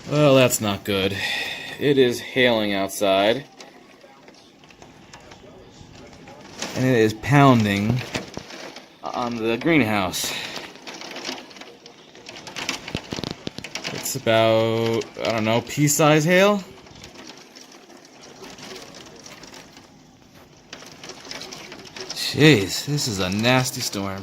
Well, that's not good. It is hailing outside. And it is pounding on the greenhouse. It's about, I don't know, pea-size hail? Jeez, this is a nasty storm.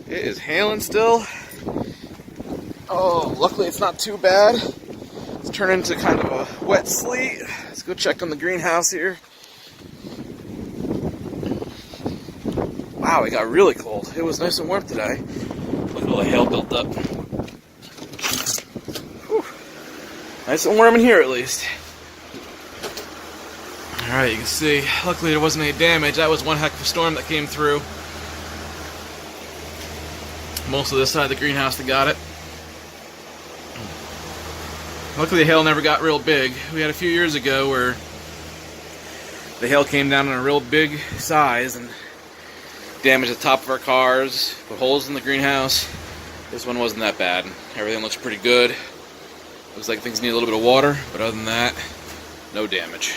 It is hailing still. Oh, luckily it's not too bad. It's turned into kind of a wet sleet. Let's go check on the greenhouse here. Wow, it got really cold. It was nice and warm today. Look at all the hail built up. Whew. Nice and warm in here at least. Alright, you can see, luckily there wasn't any damage. That was one heck of a storm that came through. Most of this side of the greenhouse that got it. Luckily the hail never got real big. We had a few years ago where the hail came down in a real big size and damaged the top of our cars, put holes in the greenhouse. This one wasn't that bad. Everything looks pretty good. Looks like things need a little bit of water, but other than that, no damage.